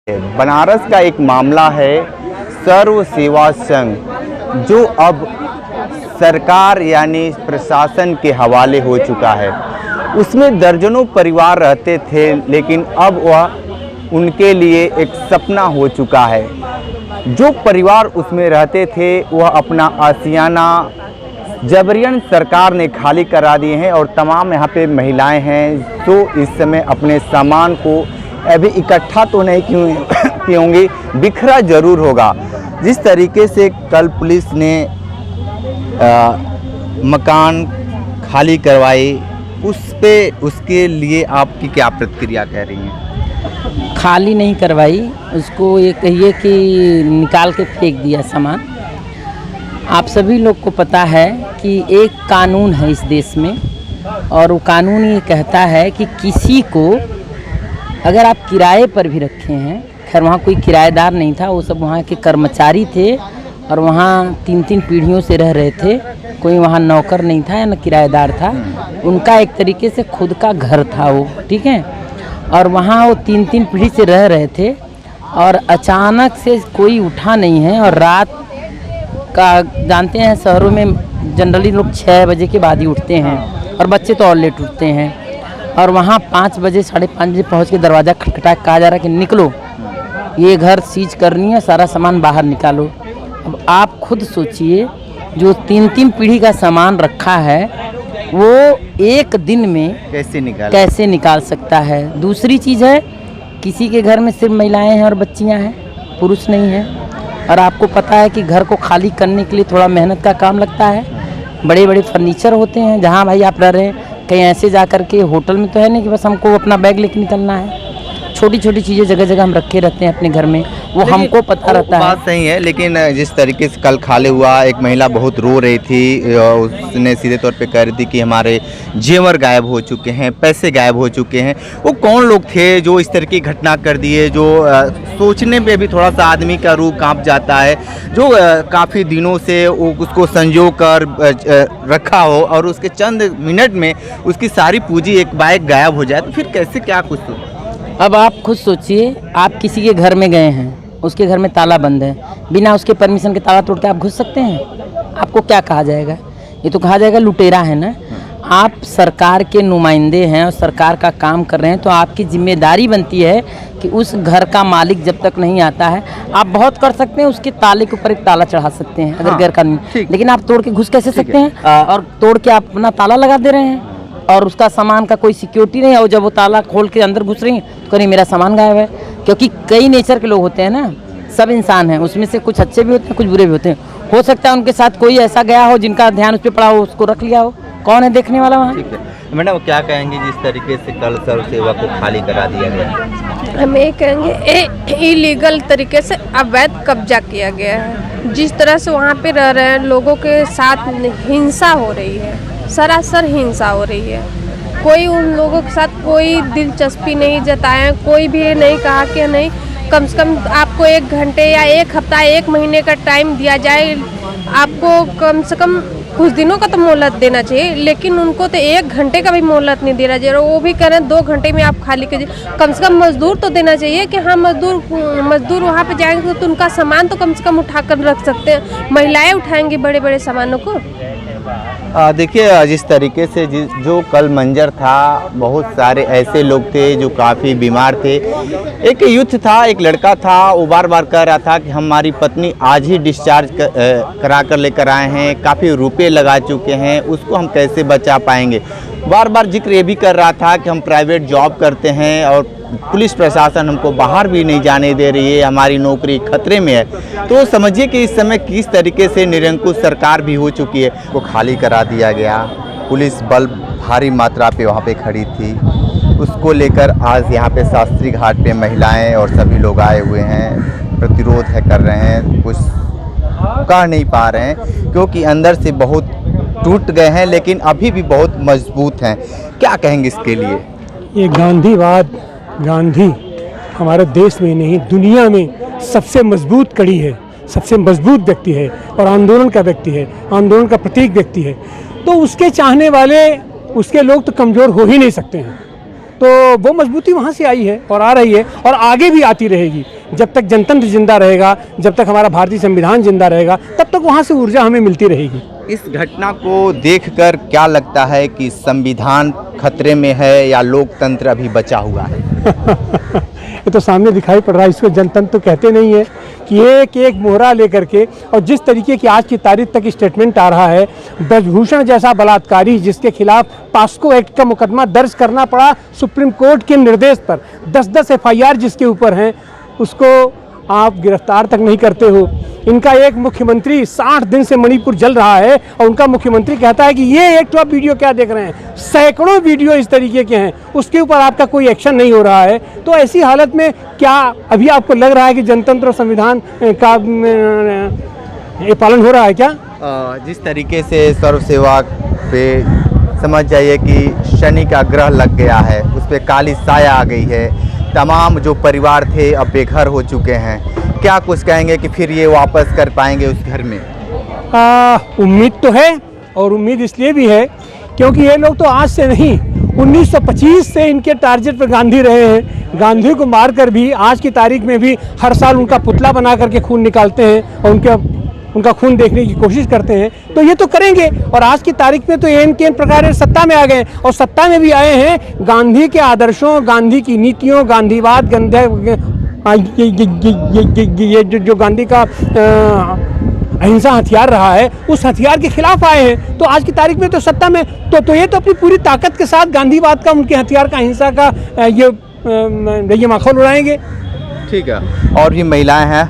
बनारस का एक मामला है सर्व सेवा संघ, जो अब सरकार यानी प्रशासन के हवाले हो चुका है। उसमें दर्जनों परिवार रहते थे, लेकिन अब वह उनके लिए एक सपना हो चुका है। जो परिवार उसमें रहते थे वह अपना आशियाना जबरियन सरकार ने खाली करा दिए हैं और तमाम यहाँ पे महिलाएं हैं जो इस समय अपने सामान को अभी इकट्ठा तो नहीं की होंगी, बिखरा जरूर होगा। जिस तरीके से कल पुलिस ने मकान खाली करवाई, उसके लिए आपकी क्या प्रतिक्रिया कह रही हैं? खाली नहीं करवाई, उसको ये कहिए कि निकाल के फेंक दिया सामान। आप सभी लोग को पता है कि एक कानून है इस देश में, और वो कानून ये कहता है कि किसी को अगर आप किराए पर भी रखे हैं, खैर वहाँ कोई किराएदार नहीं था, वो सब वहाँ के कर्मचारी थे और वहाँ 3-3 पीढ़ियों से रह रहे थे, कोई वहाँ नौकर नहीं था या न किराएदार था, उनका एक तरीके से खुद का घर था वो, ठीक है। और वहाँ वो 3-3 पीढ़ी से रह रहे थे और अचानक से कोई उठा नहीं है। और रात का जानते हैं शहरों में जनरली लोग 6 बजे के बाद ही उठते हैं और बच्चे तो और लेट उठते हैं। और वहाँ 5 बजे 5:30 बजे पहुँच के दरवाज़ा खटखटा कहा जा रहा है कि निकलो, ये घर सीज करनी है, सारा सामान बाहर निकालो। अब आप खुद सोचिए, जो 3-3 पीढ़ी का सामान रखा है वो एक दिन में कैसे निकाल सकता है। दूसरी चीज़ है, किसी के घर में सिर्फ महिलाएं हैं और बच्चियां हैं, पुरुष नहीं हैं। और आपको पता है कि घर को खाली करने के लिए थोड़ा मेहनत का काम लगता है। बड़े बड़े फर्नीचर होते हैं, जहाँ भाई आप रह रहे हैं, कहीं ऐसे जा कर के होटल में तो है नहीं कि बस हमको अपना बैग लेके निकलना है। छोटी छोटी चीज़ें जगह जगह हम रखे रहते हैं अपने घर में, वो हमको पता रहता है। बात सही है, लेकिन जिस तरीके से कल खाली हुआ, एक महिला बहुत रो रही थी, उसने सीधे तौर पे कह रही थी कि हमारे जेवर गायब हो चुके हैं, पैसे गायब हो चुके हैं। वो कौन लोग थे जो इस तरह की घटना कर दिए, जो सोचने पे भी थोड़ा सा आदमी का रूह कांप जाता है, जो काफ़ी दिनों से उसको संजो कर रखा हो और उसके चंद मिनट में उसकी सारी पूंजी एक बाइक गायब हो जाए, तो फिर कैसे क्या कुछ। अब आप खुद सोचिए, आप किसी के घर में गए हैं, उसके घर में ताला बंद है, बिना उसके परमिशन के ताला तोड़ के आप घुस सकते हैं? आपको क्या कहा जाएगा? ये तो कहा जाएगा लुटेरा है ना। आप सरकार के नुमाइंदे हैं और सरकार का काम कर रहे हैं, तो आपकी जिम्मेदारी बनती है कि उस घर का मालिक जब तक नहीं आता है, आप बहुत कर सकते हैं, उसके ताले के ऊपर एक ताला चढ़ा सकते हैं अगर गैर कानूनी, लेकिन आप तोड़ के घुस कैसे सकते हैं? और तोड़ के आप अपना ताला लगा दे रहे हैं और उसका सामान का कोई सिक्योरिटी नहीं है। और जब वो ताला खोल के अंदर घुस रही हैं तो कहीं मेरा सामान गायब है। क्योंकि कई नेचर के लोग होते हैं ना, सब इंसान हैं, उसमें से कुछ अच्छे भी होते हैं, कुछ बुरे भी होते हैं। हो सकता है उनके साथ कोई ऐसा गया हो जिनका ध्यान उस पर पड़ा हो, उसको रख लिया हो। कौन है देखने वाला वहाँ? ठीक है मैडम, क्या कहेंगे जिस तरीके से कल सर्व सेवा को खाली करा दिया गया? हम ये कहेंगे इलीगल तरीके से अवैध कब्जा किया गया है। जिस तरह से वहाँ पे रह रहे हैं लोगों के साथ हिंसा हो रही है, सरासर हिंसा हो रही है। कोई उन लोगों के साथ कोई दिलचस्पी नहीं जताया, कोई भी नहीं कहा कि नहीं कम से कम आपको 1 घंटे या 1 हफ्ता 1 महीने का टाइम दिया जाए, आपको कम से कम कुछ दिनों का तो मोहलत देना चाहिए। लेकिन उनको तो 1 घंटे का भी मोहलत नहीं देना चाहिए, वो भी कह रहे हैं 2 घंटे में आप खाली कीजिए। कम से कम मजदूर तो देना चाहिए कि हाँ मजदूर वहाँ पे जाएंगे तो उनका सामान तो कम से कम उठा कर रख सकते हैं। महिलाएं उठाएंगी बड़े बड़े सामानों को। देखिए, जिस तरीके से जो कल मंजर था, बहुत सारे ऐसे लोग थे जो काफ़ी बीमार थे। एक यूथ था, एक लड़का था, वो बार बार कह रहा था कि हमारी पत्नी आज ही डिस्चार्ज करा कर लेकर आए हैं, काफ़ी रुपए लगा चुके हैं, उसको हम कैसे बचा पाएंगे। बार बार जिक्र ये भी कर रहा था कि हम प्राइवेट जॉब करते हैं और पुलिस प्रशासन हमको बाहर भी नहीं जाने दे रही है, हमारी नौकरी खतरे में है। तो समझिए कि इस समय किस तरीके से निरंकुश सरकार भी हो चुकी है। वो खाली करा दिया गया, पुलिस बल भारी मात्रा पे वहाँ पे खड़ी थी, उसको लेकर आज यहाँ पे शास्त्री घाट पे महिलाएं और सभी लोग आए हुए हैं, प्रतिरोध है कर रहे हैं, कुछ कह नहीं पा रहे हैं क्योंकि अंदर से बहुत टूट गए हैं, लेकिन अभी भी बहुत मजबूत हैं। क्या कहेंगे इसके लिए? ये गांधी हमारे देश में नहीं दुनिया में सबसे मजबूत कड़ी है, सबसे मजबूत व्यक्ति है और आंदोलन का व्यक्ति है, आंदोलन का प्रतीक व्यक्ति है। तो उसके चाहने वाले, उसके लोग तो कमज़ोर हो ही नहीं सकते हैं। तो वो मजबूती वहाँ से आई है और आ रही है और आगे भी आती रहेगी। जब तक जनतंत्र जिंदा रहेगा, जब तक हमारा भारतीय संविधान जिंदा रहेगा, तब तक वहाँ से ऊर्जा हमें मिलती रहेगी। इस घटना को देखकर क्या लगता है कि संविधान खतरे में है या लोकतंत्र अभी बचा हुआ है? ये तो सामने दिखाई पड़ रहा है, इसको जनतंत्र तो कहते नहीं है कि एक एक मोहरा लेकर के, और जिस तरीके की आज की तारीख तक स्टेटमेंट आ रहा है, ब्रजभूषण जैसा बलात्कारी जिसके खिलाफ पास्को एक्ट का मुकदमा दर्ज करना पड़ा सुप्रीम कोर्ट के निर्देश पर, 10-10 FIR जिसके ऊपर हैं, उसको आप गिरफ्तार तक नहीं करते हो। इनका एक मुख्यमंत्री 60 दिन से मणिपुर जल रहा है और उनका मुख्यमंत्री कहता है कि ये एक तो आप वीडियो क्या देख रहे हैं, सैकड़ों वीडियो इस तरीके के हैं, उसके ऊपर आपका कोई एक्शन नहीं हो रहा है। तो ऐसी हालत में क्या अभी आपको लग रहा है कि जनतंत्र और संविधान का ये पालन हो रहा है क्या? जिस तरीके से सर्व सेवा पे समझ जाइए कि शनि का ग्रह लग गया है, उस पर काली साया आ गई है, तमाम जो परिवार थे अब बेघर हो चुके हैं, क्या कुछ कहेंगे कि फिर ये वापस कर पाएंगे उस घर में? उम्मीद तो है, और उम्मीद इसलिए भी है क्योंकि ये लोग तो आज से नहीं 1925 से इनके टारगेट पर गांधी रहे हैं। गांधी को मारकर भी आज की तारीख में भी हर साल उनका पुतला बना करके खून निकालते हैं और उनका खून देखने की कोशिश करते हैं। तो ये तो करेंगे, और आज की तारीख में तो ये इनके प्रकार सत्ता में आ गए, और सत्ता में भी आए हैं गांधी के आदर्शों, गांधी की नीतियों, गांधीवाद, ये जो गांधी का अहिंसा हथियार रहा है, उस हथियार के खिलाफ आए हैं। तो आज की तारीख में तो सत्ता में तो ये तो अपनी पूरी ताकत के साथ गांधीवाद का, उनके हथियार का, अहिंसा का ये माखौल उड़ाएंगे। ठीक है। और ये महिलाएं हैं,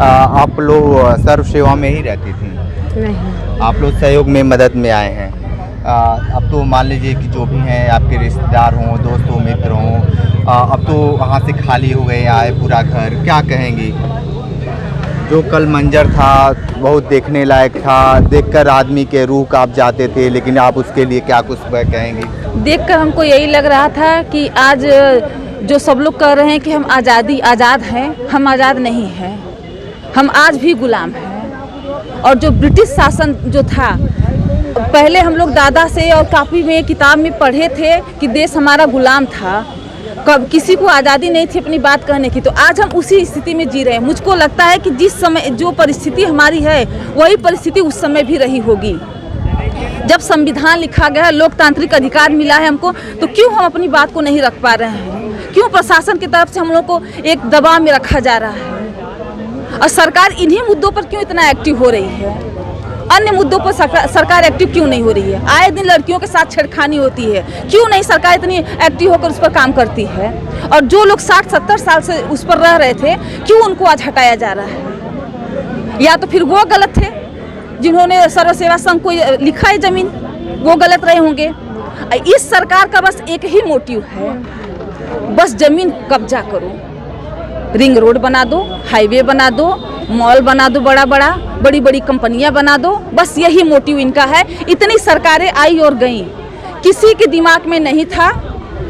आप लोग सर्व सेवा में ही रहती थी? नहीं, आप लोग सहयोग में मदद में आए हैं। अब तो मान लीजिए कि जो भी हैं आपके रिश्तेदार हों, दोस्त हों, मित्र हों, अब तो वहाँ से खाली हो गए आए पूरा घर, क्या कहेंगी? जो कल मंजर था बहुत देखने लायक था, देखकर आदमी के रूह कांप जाते थे, लेकिन आप उसके लिए क्या कुछ कहेंगी? देखकर हमको यही लग रहा था कि आज जो सब लोग कह रहे हैं कि हम आज़ाद हैं, हम आज़ाद नहीं हैं, हम आज भी गुलाम हैं। और जो ब्रिटिश शासन जो था, पहले हम लोग दादा से और कापी में, किताब में पढ़े थे कि देश हमारा गुलाम था, कब किसी को आज़ादी नहीं थी अपनी बात कहने की। तो आज हम उसी स्थिति में जी रहे हैं। मुझको लगता है कि जिस समय जो परिस्थिति हमारी है, वही परिस्थिति उस समय भी रही होगी। जब संविधान लिखा गया है, लोकतांत्रिक अधिकार मिला है हमको, तो क्यों हम अपनी बात को नहीं रख पा रहे हैं? क्यों प्रशासन की तरफ से हम लोग को एक दबाव में रखा जा रहा है? और सरकार इन्हीं मुद्दों पर क्यों इतना एक्टिव हो रही है? अन्य मुद्दों पर सरकार एक्टिव क्यों नहीं हो रही है? आए दिन लड़कियों के साथ छेड़खानी होती है, क्यों नहीं सरकार इतनी एक्टिव होकर उस पर काम करती है? और जो लोग 60-70 साल से उस पर रह रहे थे, क्यों उनको आज हटाया जा रहा है? या तो फिर वो गलत थे जिन्होंने सर्व सेवा संघ को लिखा है जमीन, वो गलत रहे होंगे। इस सरकार का बस एक ही मोटिव है, बस जमीन कब्जा करो, रिंग रोड बना दो, हाईवे बना दो, मॉल बना दो, बड़ी बड़ी कंपनियां बना दो, बस यही मोटिव इनका है। इतनी सरकारें आई और गईं, किसी के दिमाग में नहीं था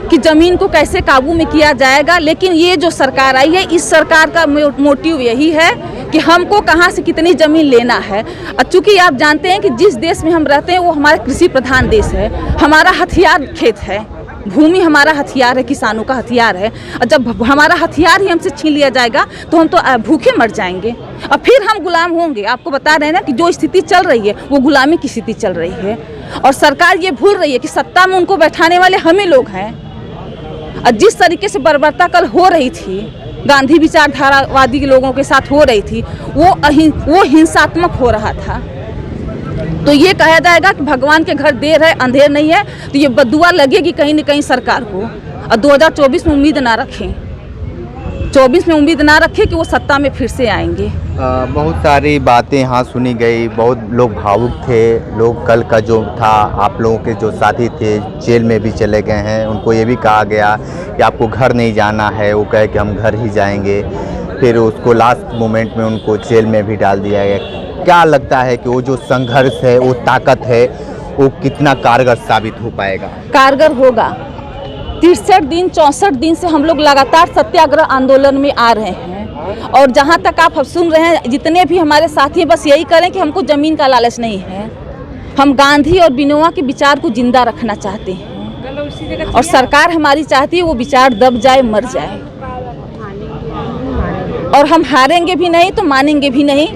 कि ज़मीन को कैसे काबू में किया जाएगा। लेकिन ये जो सरकार आई है, इस सरकार का मोटिव यही है कि हमको कहाँ से कितनी ज़मीन लेना है। और चूँकि आप जानते हैं कि जिस देश में हम रहते हैं वो हमारा कृषि प्रधान देश है, हमारा हथियार खेत है, भूमि हमारा हथियार है, किसानों का हथियार है। और जब हमारा हथियार ही हमसे छीन लिया जाएगा तो हम तो भूखे मर जाएंगे और फिर हम गुलाम होंगे। आपको बता रहे हैं ना कि जो स्थिति चल रही है वो गुलामी की स्थिति चल रही है। और सरकार ये भूल रही है कि सत्ता में उनको बैठाने वाले हम ही लोग हैं। और जिस तरीके से बर्बरता कल हो रही थी, गांधी विचारधारावादी के लोगों के साथ हो रही थी, वो हिंसात्मक हो रहा था। तो ये कहा जाएगा कि भगवान के घर देर है अंधेर नहीं है, तो ये बद्दुआ लगेगी कहीं न कहीं सरकार को। और 2024 में उम्मीद ना रखें, 24 में उम्मीद ना रखें कि वो सत्ता में फिर से आएंगे। बहुत सारी बातें यहाँ सुनी गई, बहुत लोग भावुक थे। लोग कल का जो था, आप लोगों के जो साथी थे जेल में भी चले गए हैं, उनको ये भी कहा गया कि आपको घर नहीं जाना है, वो कहे कि हम घर ही जाएंगे। फिर उसको लास्ट मोमेंट में उनको जेल में भी डाल दिया गया। क्या लगता है कि वो जो संघर्ष है, वो ताकत है, वो कितना कारगर साबित हो पाएगा? कारगर होगा। 63 दिन 64 दिन से हम लोग लगातार सत्याग्रह आंदोलन में आ रहे हैं। और जहाँ तक आप सुन रहे हैं, जितने भी हमारे साथी बस यही करें कि हमको ज़मीन का लालच नहीं है। हम गांधी और बिनोवा के विचार को जिंदा रखना चाहते हैं और सरकार हमारी चाहती है वो विचार दब जाए, मर जाए। और हम हारेंगे भी नहीं तो मानेंगे भी नहीं।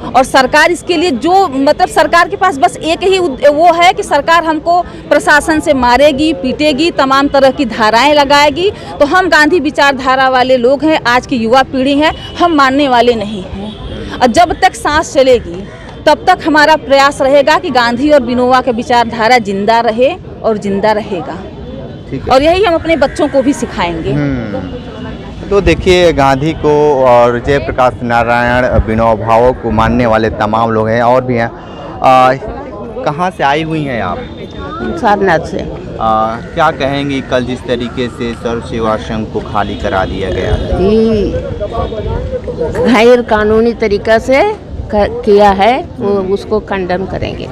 और सरकार इसके लिए जो मतलब सरकार के पास बस एक ही वो है कि सरकार हमको प्रशासन से मारेगी, पीटेगी, तमाम तरह की धाराएं लगाएगी। तो हम गांधी विचारधारा वाले लोग हैं, आज की युवा पीढ़ी है, हम मानने वाले नहीं हैं। और जब तक सांस चलेगी तब तक हमारा प्रयास रहेगा कि गांधी और विनोबा का विचारधारा जिंदा रहे और जिंदा रहेगा। और यही हम अपने बच्चों को भी सिखाएंगे। तो देखिए, गांधी को और जयप्रकाश नारायण विनोबा भावे को मानने वाले तमाम लोग हैं और भी हैं। कहाँ से आई हुई हैं आप? सारनाथ से। क्या कहेंगी कल जिस तरीके से सर्व सेवा संघ को खाली करा दिया गया? गैर कानूनी तरीका से किया है, वो उसको कंडेम करेंगे।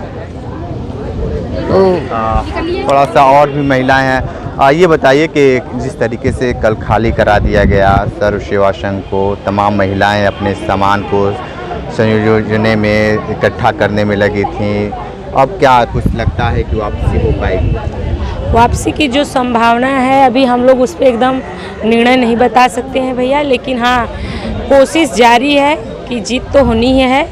थोड़ा सा और भी महिलाएं हैं, ये बताइए कि जिस तरीके से कल खाली करा दिया गया सर्व सेवा संघ को, तमाम महिलाएं अपने सामान को संयोजने में इकट्ठा करने में लगी थीं, अब क्या कुछ लगता है कि वापसी हो पाएगी? वापसी की जो संभावना है अभी हम लोग उस पर एकदम निर्णय नहीं बता सकते हैं भैया, लेकिन हाँ कोशिश जारी है कि जीत तो होनी ही है।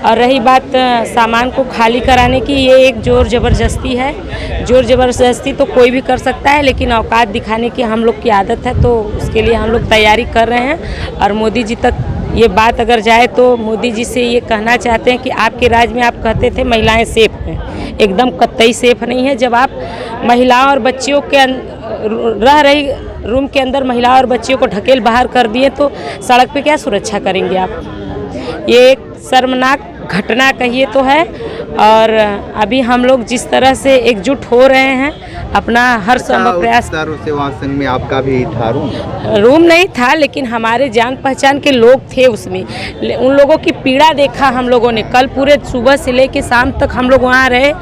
और रही बात सामान को खाली कराने की, ये एक जोर ज़बरदस्ती है। जोर ज़बरदस्ती तो कोई भी कर सकता है, लेकिन औकात दिखाने की हम लोग की आदत है, तो उसके लिए हम लोग तैयारी कर रहे हैं। और मोदी जी तक ये बात अगर जाए तो मोदी जी से ये कहना चाहते हैं कि आपके राज्य में आप कहते थे महिलाएं सेफ हैं, एकदम कतई सेफ नहीं है। जब आप महिलाओं और बच्चियों के रह रही रूम के अंदर महिलाओं और बच्चियों को ढकेल बाहर कर दिए तो सड़क पे क्या सुरक्षा करेंगे आप? ये एक शर्मनाक घटना कहिए तो है। और अभी हम लोग जिस तरह से एकजुट हो रहे हैं, अपना हर संभव प्रयास। सर्व सेवा संघ में आपका भी था रूम नहीं था, लेकिन हमारे जान पहचान के लोग थे उसमें। उन लोगों की पीड़ा देखा हम लोगों ने। कल पूरे सुबह से लेकर शाम तक हम लोग वहाँ रहे,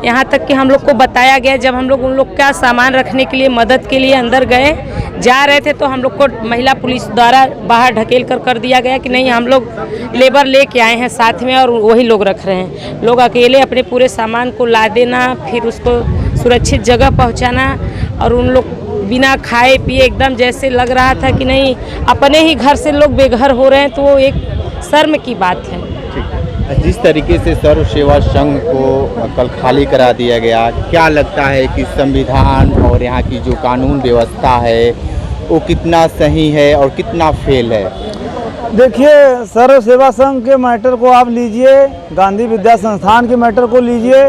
यहाँ तक कि हम लोग को बताया गया, जब हम लोग उन लोग का सामान रखने के लिए मदद के लिए अंदर गए जा रहे थे, तो हम लोग को महिला पुलिस द्वारा बाहर ढकेल कर दिया गया कि नहीं, हम लोग लेबर लेके आए हैं साथ में और वही लोग रख रहे हैं। लोग अकेले अपने पूरे सामान को ला देना, फिर उसको सुरक्षित जगह पहुंचाना, और उन लोग बिना खाए पिए एकदम जैसे लग रहा था कि नहीं अपने ही घर से लोग बेघर हो रहे हैं, तो वो एक शर्म की बात है। जिस तरीके से सर्व सेवा संघ को कल खाली करा दिया गया, क्या लगता है कि संविधान और यहाँ की जो कानून व्यवस्था है वो कितना सही है और कितना फेल है? देखिए, सर्व सेवा संघ के मैटर को आप लीजिए, गांधी विद्या संस्थान के मैटर को लीजिए,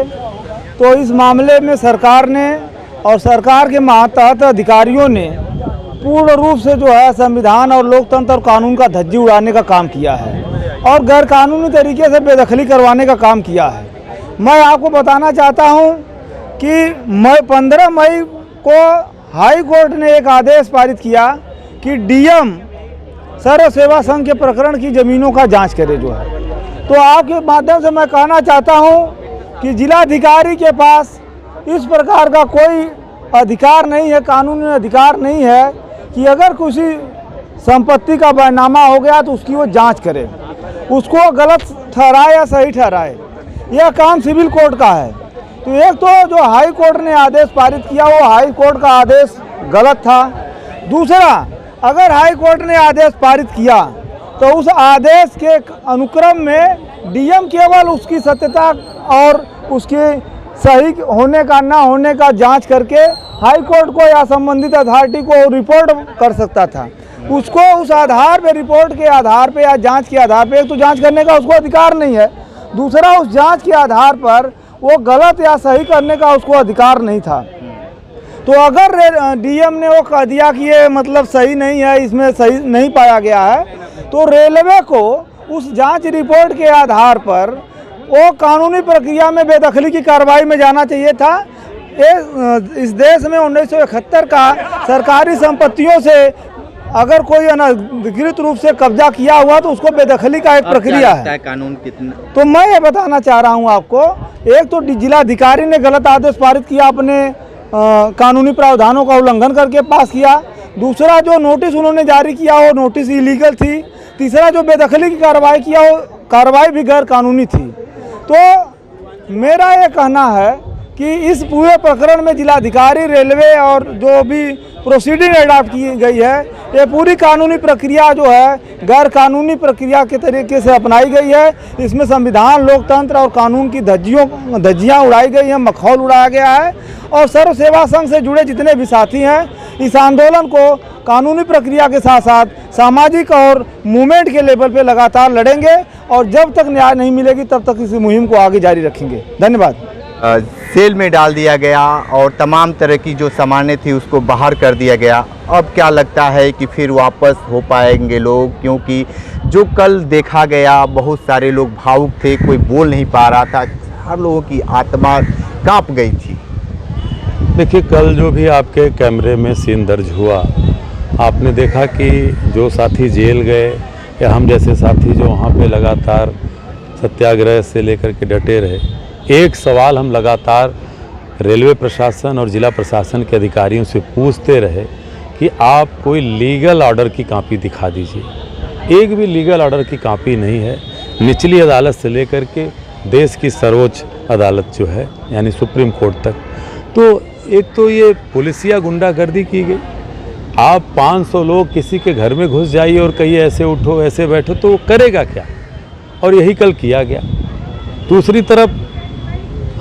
तो इस मामले में सरकार ने और सरकार के मातहत अधिकारियों ने पूर्ण रूप से जो है संविधान और लोकतंत्र और कानून का धज्जी उड़ाने का काम किया है और गैर कानूनी तरीके से बेदखली करवाने का काम किया है। मैं आपको बताना चाहता हूं कि 15 मई को हाई कोर्ट ने एक आदेश पारित किया कि डीएम सर्व सेवा संघ के प्रकरण की ज़मीनों का जांच करे जो है। तो आपके माध्यम से मैं कहना चाहता हूं कि जिलाधिकारी के पास इस प्रकार का कोई अधिकार नहीं है, कानूनी अधिकार नहीं है कि अगर किसी संपत्ति का बैनामा हो गया तो उसकी वो जांच करे, उसको गलत ठहराए या सही ठहराए। यह काम सिविल कोर्ट का है। तो एक तो जो हाई कोर्ट ने आदेश पारित किया वो हाई कोर्ट का आदेश गलत था। दूसरा, अगर हाई कोर्ट ने आदेश पारित किया तो उस आदेश के अनुक्रम में डीएम केवल उसकी सत्यता और उसके सही होने का ना होने का जांच करके हाई कोर्ट को या संबंधित अथॉरिटी को रिपोर्ट कर सकता था। उसको उस आधार पे, रिपोर्ट के आधार पे या जांच के आधार पे, एक तो जांच करने का उसको अधिकार नहीं है, दूसरा उस जांच के आधार पर वो गलत या सही करने का उसको अधिकार नहीं था। तो अगर डीएम ने वो कह दिया कि ये मतलब सही नहीं है, इसमें सही नहीं पाया गया है, तो रेलवे को उस जांच रिपोर्ट के आधार पर वो कानूनी प्रक्रिया में बेदखली की कार्रवाई में जाना चाहिए था। इस देश में 1971 का सरकारी संपत्तियों से अगर कोई अनधिकृत रूप से कब्जा किया हुआ तो उसको बेदखली का एक प्रक्रिया है। कानून कितना? तो मैं ये बताना चाह रहा हूँ आपको, एक तो जिलाधिकारी ने गलत आदेश पारित किया, अपने कानूनी प्रावधानों का उल्लंघन करके पास किया। दूसरा, जो नोटिस उन्होंने जारी किया वो नोटिस इलीगल थी। तीसरा, जो बेदखली की कार्रवाई किया वो कार्रवाई भी गैर कानूनी थी। तो मेरा ये कहना है कि इस पूरे प्रकरण में जिलाधिकारी, रेलवे और जो भी प्रोसीडिंग अडॉप्ट की गई है, ये पूरी कानूनी प्रक्रिया जो है गैर कानूनी प्रक्रिया के तरीके से अपनाई गई है। इसमें संविधान, लोकतंत्र और कानून की धज्जियाँ उड़ाई गई हैं, मखौल उड़ाया गया है। और सर्व सेवा संघ से जुड़े जितने भी साथी हैं, इस आंदोलन को कानूनी प्रक्रिया के साथ साथ सामाजिक और मूवमेंट के लेवल पे लगातार लड़ेंगे और जब तक न्याय नहीं मिलेगी तब तक इस मुहिम को आगे जारी रखेंगे। धन्यवाद। सेल में डाल दिया गया और तमाम तरह की जो सामानें थी उसको बाहर कर दिया गया। अब क्या लगता है कि फिर वापस हो पाएंगे लोग? क्योंकि जो कल देखा गया, बहुत सारे लोग भावुक थे, कोई बोल नहीं पा रहा था, हर लोगों की आत्मा कांप गई थी। देखिए, कल जो भी आपके कैमरे में सीन दर्ज हुआ, आपने देखा कि जो साथी जेल गए या हम जैसे साथी जो वहाँ पे लगातार सत्याग्रह से लेकर के डटे रहे, एक सवाल हम लगातार रेलवे प्रशासन और ज़िला प्रशासन के अधिकारियों से पूछते रहे कि आप कोई लीगल ऑर्डर की कॉपी दिखा दीजिए। एक भी लीगल ऑर्डर की कॉपी नहीं है। निचली अदालत से लेकर के देश की सर्वोच्च अदालत जो है यानी सुप्रीम कोर्ट तक, तो एक तो ये पुलिसिया गुंडागर्दी की गई। आप 500 लोग किसी के घर में घुस जाइए और कहिए ऐसे उठो, ऐसे बैठो, तो वो करेगा क्या? और यही कल किया गया। दूसरी तरफ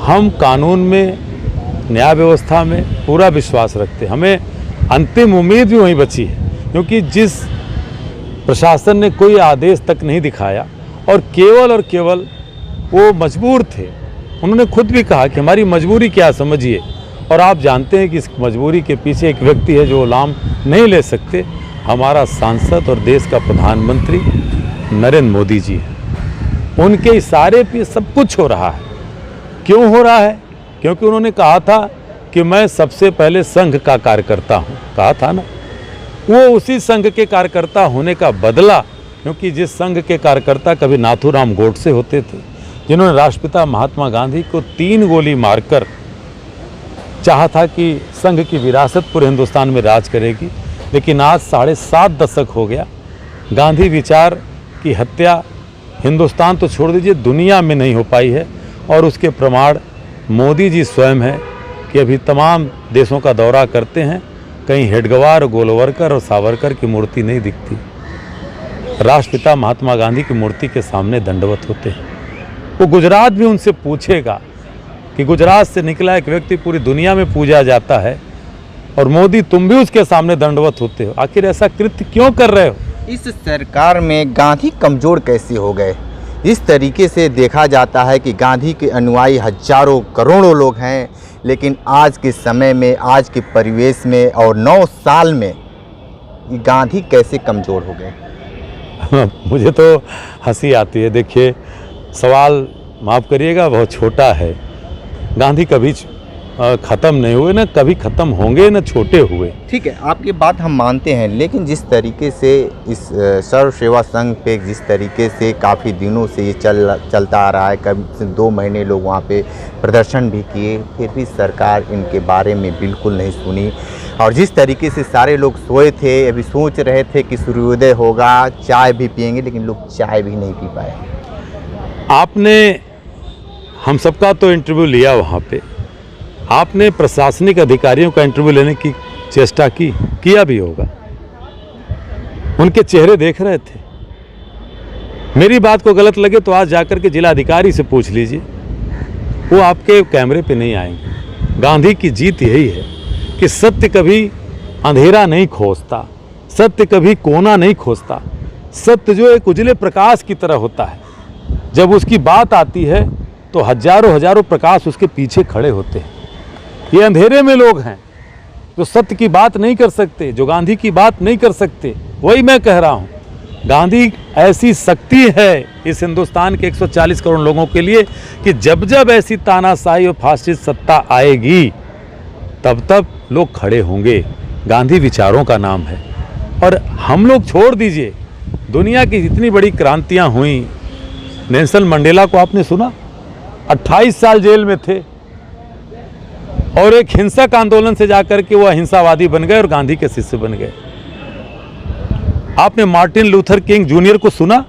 हम कानून में, न्याय व्यवस्था में पूरा विश्वास रखते हैं। हमें अंतिम उम्मीद भी वहीं बची है, क्योंकि जिस प्रशासन ने कोई आदेश तक नहीं दिखाया और केवल वो मजबूर थे। उन्होंने खुद भी कहा कि हमारी मजबूरी क्या समझिए, और आप जानते हैं कि इस मजबूरी के पीछे एक व्यक्ति है जो लाम नहीं ले सकते। हमारा सांसद और देश का प्रधानमंत्री नरेंद्र मोदी जी हैं। उनके इशारे पे सब कुछ हो रहा है। क्यों हो रहा है? क्योंकि उन्होंने कहा था कि मैं सबसे पहले संघ का कार्यकर्ता हूँ, कहा था ना। वो उसी संघ के कार्यकर्ता होने का बदला, क्योंकि जिस संघ के कार्यकर्ता कभी नाथूराम गोडसे होते थे, जिन्होंने राष्ट्रपिता महात्मा गांधी को 3 गोली मारकर चाहा था कि संघ की विरासत पूरे हिंदुस्तान में राज करेगी, लेकिन आज 7.5 दशक हो गया। गांधी विचार की हत्या हिंदुस्तान तो छोड़ दीजिए, दुनिया में नहीं हो पाई है। और उसके प्रमाण मोदी जी स्वयं हैं कि अभी तमाम देशों का दौरा करते हैं, कहीं हेडगवार, गोलवरकर और सावरकर की मूर्ति नहीं दिखती। राष्ट्रपिता महात्मा गांधी की मूर्ति के सामने दंडवत होते हैं। वो गुजरात भी उनसे पूछेगा कि गुजरात से निकला एक व्यक्ति पूरी दुनिया में पूजा जाता है और मोदी तुम भी उसके सामने दंडवत होते हो। आखिर ऐसा कृत्य क्यों कर रहे हो? इस सरकार में गांधी कमज़ोर कैसे हो गए? इस तरीके से देखा जाता है कि गांधी के अनुयायी हजारों करोड़ों लोग हैं, लेकिन आज के समय में, आज के परिवेश में और 9 साल में गांधी कैसे कमज़ोर हो गए? मुझे तो हंसी आती है। देखिए, सवाल माफ़ करिएगा बहुत छोटा है। गांधी कभी ख़त्म नहीं हुए, ना कभी ख़त्म होंगे, ना छोटे हुए। ठीक है, आपकी बात हम मानते हैं, लेकिन जिस तरीके से इस सर्व सेवा संघ पे जिस तरीके से काफ़ी दिनों से ये चलता आ रहा है, कभी 2 महीने लोग वहाँ पे प्रदर्शन भी किए, फिर भी सरकार इनके बारे में बिल्कुल नहीं सुनी। और जिस तरीके से सारे लोग सोए थे, अभी सोच रहे थे कि सूर्योदय होगा, चाय भी पिएंगे, लेकिन लोग चाय भी नहीं पी पाए। आपने हम सबका तो इंटरव्यू लिया वहाँ पे, आपने प्रशासनिक अधिकारियों का इंटरव्यू लेने की चेष्टा की, किया भी होगा। उनके चेहरे देख रहे थे। मेरी बात को गलत लगे तो आज जाकर के जिला अधिकारी से पूछ लीजिए, वो आपके कैमरे पे नहीं आएंगे। गांधी की जीत यही है कि सत्य कभी अंधेरा नहीं खोजता, सत्य कभी कोना नहीं खोजता। सत्य जो एक उजले प्रकाश की तरह होता है, जब उसकी बात आती है तो हजारों प्रकाश उसके पीछे खड़े होते हैं। ये अंधेरे में लोग हैं जो सत्य की बात नहीं कर सकते, जो गांधी की बात नहीं कर सकते। वही मैं कह रहा हूँ, गांधी ऐसी शक्ति है इस हिंदुस्तान के 140 करोड़ लोगों के लिए कि जब जब ऐसी तानाशाही और फासिस्ट सत्ता आएगी, तब तब लोग खड़े होंगे। गांधी विचारों का नाम है। और हम लोग छोड़ दीजिए, दुनिया की जितनी बड़ी क्रांतियाँ हुई, नेल्सन मंडेला को आपने सुना, 28 साल जेल में थे और एक हिंसक आंदोलन से जाकर के वो अहिंसावादी बन गए और गांधी के शिष्य बन गए। आपने मार्टिन लूथर किंग जूनियर को सुना?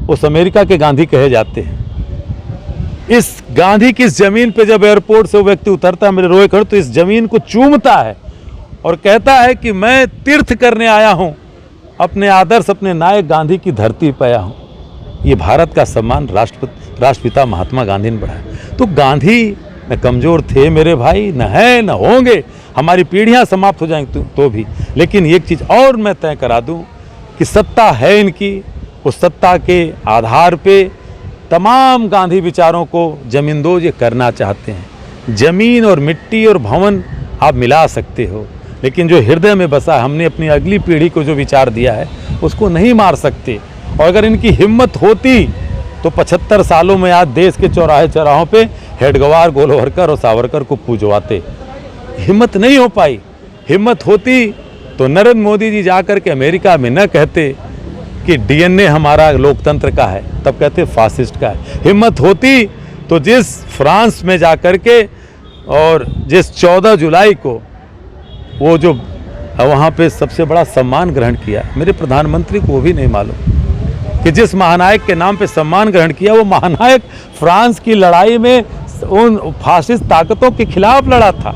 उस अमेरिका के गांधी कहे जाते हैं। इस गांधी की इस जमीन पे जब एयरपोर्ट से वो व्यक्ति उतरता है मेरे रोए खड़े, तो इस जमीन को चूमता है और कहता है कि मैं तीर्थ करने आया हूँ, अपने आदर्श अपने नायक गांधी की धरती पर आया हूँ। ये भारत का सम्मान राष्ट्रपिता महात्मा गांधी ने बढ़ाया। तो गांधी न कमज़ोर थे मेरे भाई, न है न होंगे, हमारी पीढ़ियां समाप्त हो जाएंगी तो भी। लेकिन एक चीज़ और मैं तय करा दूं कि सत्ता है इनकी, उस सत्ता के आधार पे तमाम गांधी विचारों को जमींदोज ये करना चाहते हैं। ज़मीन और मिट्टी और भवन आप मिला सकते हो, लेकिन जो हृदय में बसा, हमने अपनी अगली पीढ़ी को जो विचार दिया है उसको नहीं मार सकते। और अगर इनकी हिम्मत होती तो 75 सालों में आज देश के चौराहे चौराहों पे हेडगवार, गोलवलकर और सावरकर को पूजवाते। हिम्मत नहीं हो पाई। हिम्मत होती तो नरेंद्र मोदी जी जाकर के अमेरिका में न कहते कि डीएनए हमारा लोकतंत्र का है, तब कहते फासिस्ट का है। हिम्मत होती तो जिस फ्रांस में जाकर के और जिस 14 जुलाई को वो जो वहाँ पे सबसे बड़ा सम्मान ग्रहण किया, मेरे प्रधानमंत्री को वो भी नहीं मालूम कि जिस महानायक के नाम पे सम्मान ग्रहण किया, वो महानायक फ्रांस की लड़ाई में उन फासिस्ट ताकतों के खिलाफ लड़ा था।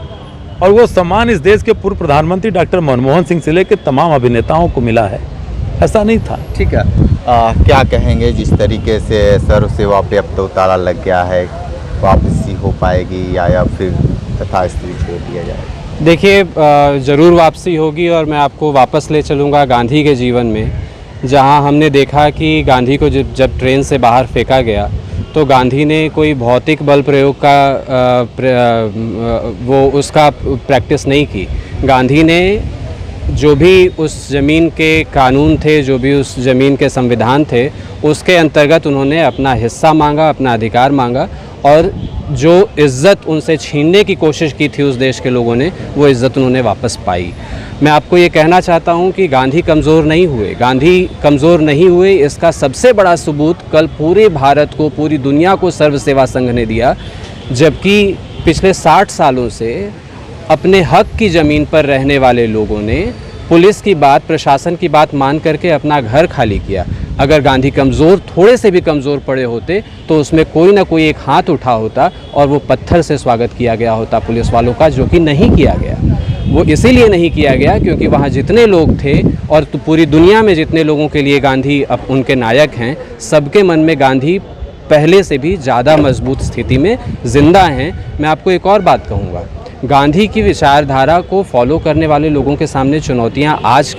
और वो सम्मान इस देश के पूर्व प्रधानमंत्री डॉक्टर मनमोहन सिंह से लेकर तमाम अभिनेताओं को मिला है, ऐसा नहीं था। ठीक है, क्या कहेंगे जिस तरीके से सर्व सेवा पे अब तो ताला लग गया है, वापसी हो पाएगी या फिर तथास्थिति छोड़ दिया जाएगा? देखिए, ज़रूर वापसी होगी और मैं आपको वापस ले चलूँगा गांधी के जीवन में, जहां हमने देखा कि गांधी को जब ट्रेन से बाहर फेंका गया तो गांधी ने कोई भौतिक बल प्रयोग का उसका प्रैक्टिस नहीं की। गांधी ने जो भी उस ज़मीन के कानून थे, जो भी उस ज़मीन के संविधान थे, उसके अंतर्गत उन्होंने अपना हिस्सा मांगा, अपना अधिकार मांगा, और जो इज़्ज़त उनसे छीनने की कोशिश की थी उस देश के लोगों ने, वो इज़्ज़त उन्होंने वापस पाई। मैं आपको ये कहना चाहता हूँ कि गांधी कमज़ोर नहीं हुए। गांधी कमज़ोर नहीं हुए, इसका सबसे बड़ा सबूत कल पूरे भारत को, पूरी दुनिया को सर्व सेवा संघ ने दिया, जबकि पिछले 60 सालों से अपने हक की ज़मीन पर रहने वाले लोगों ने पुलिस की बात, प्रशासन की बात मान करके अपना घर खाली किया। अगर गांधी कमज़ोर, थोड़े से भी कमज़ोर पड़े होते तो उसमें कोई ना कोई एक हाथ उठा होता और वो पत्थर से स्वागत किया गया होता पुलिस वालों का, जो कि नहीं किया गया। वो इसीलिए नहीं किया गया क्योंकि वहाँ जितने लोग थे और तो पूरी दुनिया में जितने लोगों के लिए गांधी अब उनके नायक हैं, सबके मन में गांधी पहले से भी ज़्यादा मजबूत स्थिति में ज़िंदा हैं। मैं आपको एक और बात कहूँगा, गांधी की विचारधारा को फॉलो करने वाले लोगों के सामने चुनौतियां आज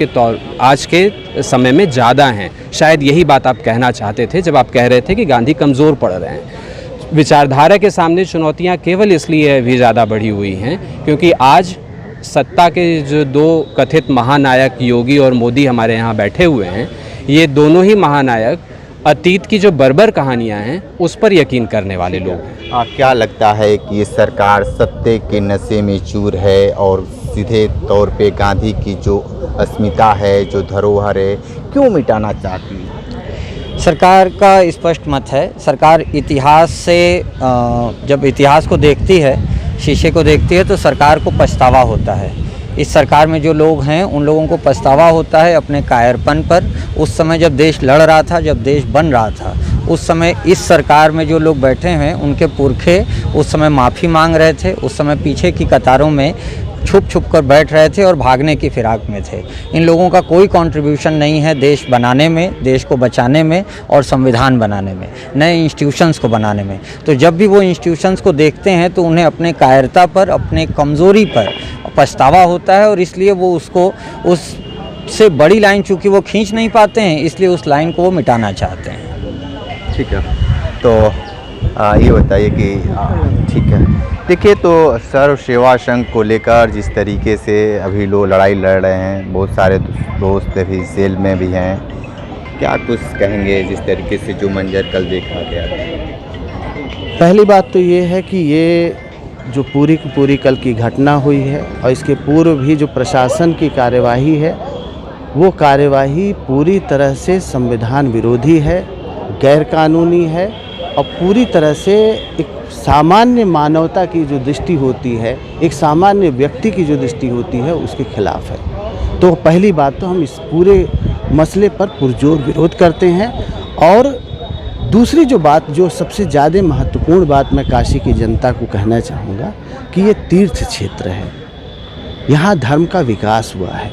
के समय में ज़्यादा हैं। शायद यही बात आप कहना चाहते थे जब आप कह रहे थे कि गांधी कमज़ोर पड़ रहे हैं। विचारधारा के सामने चुनौतियां केवल इसलिए भी ज़्यादा बढ़ी हुई हैं क्योंकि आज सत्ता के जो दो कथित महानायक योगी और मोदी हमारे यहाँ बैठे हुए हैं, ये दोनों ही महानायक अतीत की जो बर्बर कहानियां हैं उस पर यकीन करने वाले लोग हैं। क्या लगता है कि ये सरकार सत्ते के नशे में चूर है और सीधे तौर पे गांधी की जो अस्मिता है, जो धरोहर है, क्यों मिटाना चाहती है? सरकार का स्पष्ट मत है। सरकार इतिहास से जब इतिहास को देखती है, शीशे को देखती है, तो सरकार को पछतावा होता है। इस सरकार में जो लोग हैं उन लोगों को पछतावा होता है अपने कायरपन पर। उस समय जब देश लड़ रहा था, जब देश बन रहा था, उस समय इस सरकार में जो लोग बैठे हैं उनके पुरखे उस समय माफ़ी मांग रहे थे, उस समय पीछे की कतारों में छुप छुप कर बैठ रहे थे और भागने की फिराक में थे। इन लोगों का कोई कंट्रीब्यूशन नहीं है देश बनाने में, देश को बचाने में और संविधान बनाने में, नए इंस्टीट्यूशंस को बनाने में। तो जब भी वो इंस्टीट्यूशंस को देखते हैं तो उन्हें अपने कायरता पर, अपने कमज़ोरी पर पछतावा होता है और इसलिए वो उसको, उससे बड़ी लाइन चूँकि वो खींच नहीं पाते हैं, इसलिए उस लाइन को वो मिटाना चाहते हैं। ठीक है, तो ये बताइए कि ठीक है, देखिए तो सर्व सेवा संघ को लेकर जिस तरीके से अभी लोग लड़ाई लड़ रहे हैं, बहुत सारे दोस्त अभी जेल में भी हैं, क्या कुछ कहेंगे जिस तरीके से जो मंजर कल देखा गया? पहली बात तो ये है कि ये जो पूरी की पूरी कल की घटना हुई है और इसके पूर्व भी जो प्रशासन की कार्यवाही है, वो कार्यवाही पूरी तरह से संविधान विरोधी है, गैरकानूनी है और पूरी तरह से एक सामान्य मानवता की जो दृष्टि होती है, एक सामान्य व्यक्ति की जो दृष्टि होती है, उसके खिलाफ है। तो पहली बात तो हम इस पूरे मसले पर पुरजोर विरोध करते हैं और दूसरी जो बात, जो सबसे ज़्यादा महत्वपूर्ण बात मैं काशी की जनता को कहना चाहूँगा कि ये तीर्थ क्षेत्र है। यहाँ धर्म का विकास हुआ है।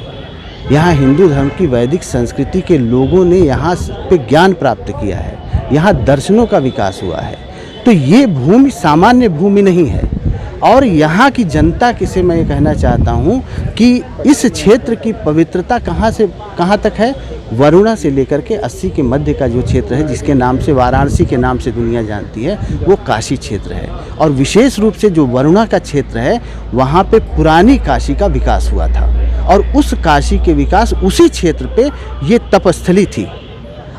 यहाँ हिंदू धर्म की वैदिक संस्कृति के लोगों ने यहाँ पे ज्ञान प्राप्त किया है। यहाँ दर्शनों का विकास हुआ है। तो ये भूमि सामान्य भूमि नहीं है। और यहाँ की जनता से मैं ये कहना चाहता हूँ कि इस क्षेत्र की पवित्रता कहाँ से कहाँ तक है। वरुणा से लेकर के 80 के मध्य का जो क्षेत्र है, जिसके नाम से वाराणसी के नाम से दुनिया जानती है, वो काशी क्षेत्र है। और विशेष रूप से जो वरुणा का क्षेत्र है, वहाँ पे पुरानी काशी का विकास हुआ था। और उस काशी के विकास, उसी क्षेत्र पे ये तपस्थली थी।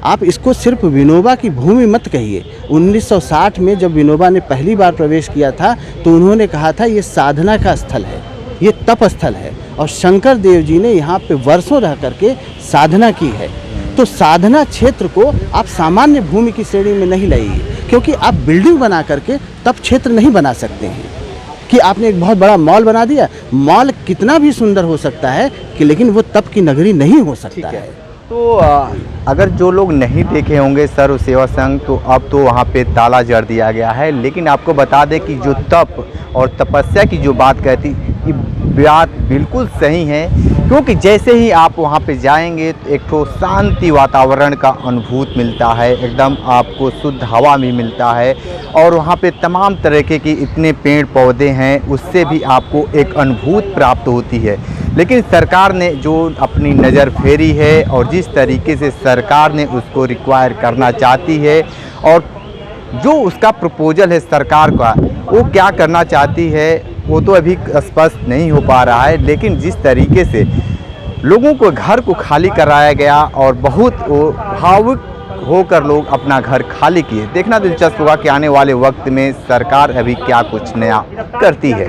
आप इसको सिर्फ विनोबा की भूमि मत कहिए। 1960 में जब विनोबा ने पहली बार प्रवेश किया था तो उन्होंने कहा था ये साधना का स्थल है, ये तप स्थल है। और शंकर देव जी ने यहाँ पे वर्षों रह करके साधना की है। तो साधना क्षेत्र को आप सामान्य भूमि की श्रेणी में नहीं लाइए, क्योंकि आप बिल्डिंग बना करके तप क्षेत्र नहीं बना सकते हैं। कि आपने एक बहुत बड़ा मॉल बना दिया, मॉल कितना भी सुंदर हो सकता है कि लेकिन वो तप की नगरी नहीं हो सकता है। तो अगर जो लोग नहीं देखे होंगे सर्व सेवा संघ, तो अब तो वहाँ पे ताला जड़ दिया गया है। लेकिन आपको बता दें कि जो तप और तपस्या की जो बात कहती, ये बात बिल्कुल सही है। क्योंकि जैसे ही आप वहाँ पे जाएंगे तो एक तो शांति वातावरण का अनुभूत मिलता है, एकदम आपको शुद्ध हवा भी मिलता है। और वहाँ पे तमाम तरीके की इतने पेड़ पौधे हैं, उससे भी आपको एक अनुभूत प्राप्त होती है। लेकिन सरकार ने जो अपनी नज़र फेरी है और जिस तरीके से सरकार ने उसको रिक्वायर करना चाहती है, और जो उसका प्रपोजल है सरकार का, वो क्या करना चाहती है वो तो अभी स्पष्ट नहीं हो पा रहा है। लेकिन जिस तरीके से लोगों को घर को खाली कराया गया और बहुत भावुक होकर लोग अपना घर खाली किए, देखना दिलचस्प होगा कि आने वाले वक्त में सरकार अभी क्या कुछ नया करती है।